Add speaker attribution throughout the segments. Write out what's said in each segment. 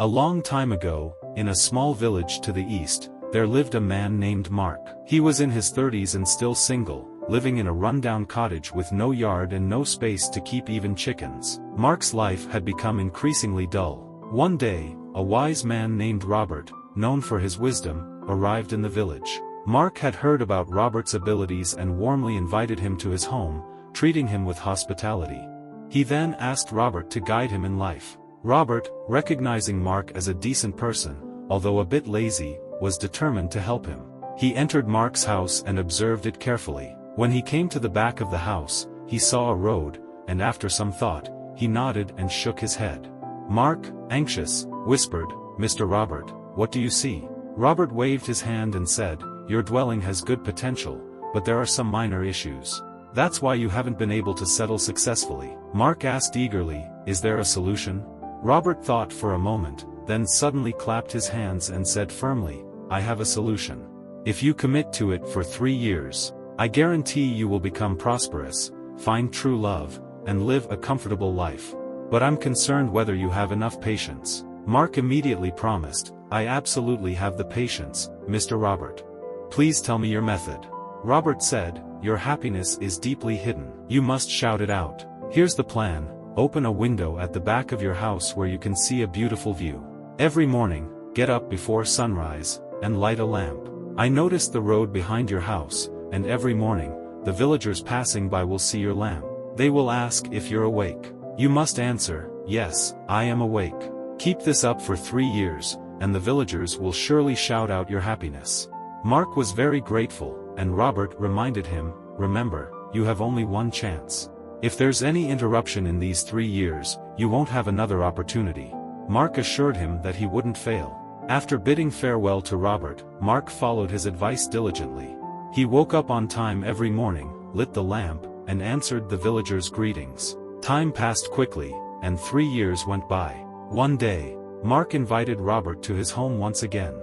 Speaker 1: A long time ago, in a small village to the east, there lived a man named Mark. He was in his 30s and still single, living in a rundown cottage with no yard and no space to keep even chickens. Mark's life had become increasingly dull. One day, a wise man named Robert, known for his wisdom, arrived in the village. Mark had heard about Robert's abilities and warmly invited him to his home, treating him with hospitality. He then asked Robert to guide him in life. Robert, recognizing Mark as a decent person, although a bit lazy, was determined to help him. He entered Mark's house and observed it carefully. When he came to the back of the house, he saw a road, and after some thought, he nodded and shook his head. Mark, anxious, whispered, "Mr. Robert, what do you see?" Robert waved his hand and said, "Your dwelling has good potential, but there are some minor issues. That's why you haven't been able to settle successfully." Mark asked eagerly, "Is there a solution?" Robert thought for a moment, then suddenly clapped his hands and said firmly, "I have a solution. If you commit to it for 3 years, I guarantee you will become prosperous, find true love, and live a comfortable life. But I'm concerned whether you have enough patience." Mark immediately promised, "I absolutely have the patience, Mr. Robert. Please tell me your method." Robert said, "Your happiness is deeply hidden. You must shout it out. Here's the plan. Open a window at the back of your house where you can see a beautiful view. Every morning, get up before sunrise, and light a lamp. I noticed the road behind your house, and every morning, the villagers passing by will see your lamp. They will ask if you're awake. You must answer, 'Yes, I am awake.' Keep this up for 3 years, and the villagers will surely shout out your happiness." Mark was very grateful, and Robert reminded him, "Remember, you have only one chance. If there's any interruption in these 3 years, you won't have another opportunity." Mark assured him that he wouldn't fail. After bidding farewell to Robert, Mark followed his advice diligently. He woke up on time every morning, lit the lamp, and answered the villagers' greetings. Time passed quickly, and 3 years went by. One day, Mark invited Robert to his home once again.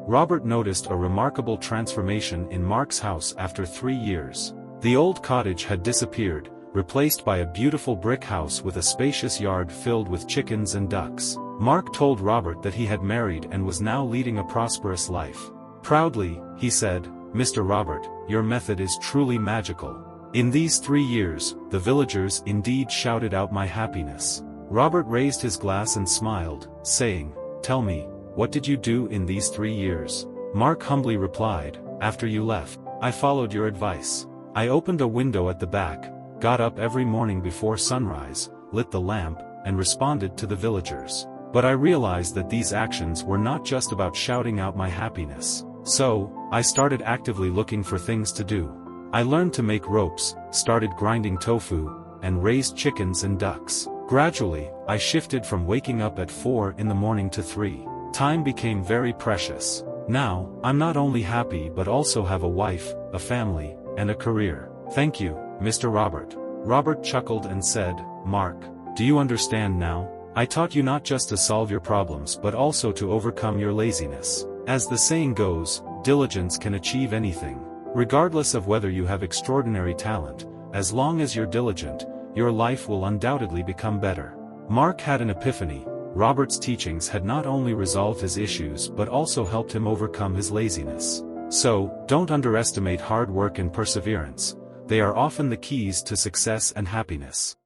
Speaker 1: Robert noticed a remarkable transformation in Mark's house after 3 years. The old cottage had disappeared, replaced by a beautiful brick house with a spacious yard filled with chickens and ducks. Mark told Robert that he had married and was now leading a prosperous life. Proudly, he said, "Mr. Robert, your method is truly magical. In these 3 years, the villagers indeed shouted out my happiness." Robert raised his glass and smiled, saying, "Tell me, what did you do in these 3 years?" Mark humbly replied, "After you left, I followed your advice. I opened a window at the back, got up every morning before sunrise, lit the lamp, and responded to the villagers. But I realized that these actions were not just about shouting out my happiness. So, I started actively looking for things to do. I learned to make ropes, started grinding tofu, and raised chickens and ducks. Gradually, I shifted from waking up at 4 in the morning to 3. Time became very precious. Now, I'm not only happy but also have a wife, a family, and a career. Thank you, Mr. Robert." Robert chuckled and said, "Mark, do you understand now? I taught you not just to solve your problems but also to overcome your laziness. As the saying goes, diligence can achieve anything. Regardless of whether you have extraordinary talent, as long as you're diligent, your life will undoubtedly become better." Mark had an epiphany. Robert's teachings had not only resolved his issues but also helped him overcome his laziness. So, don't underestimate hard work and perseverance. They are often the keys to success and happiness.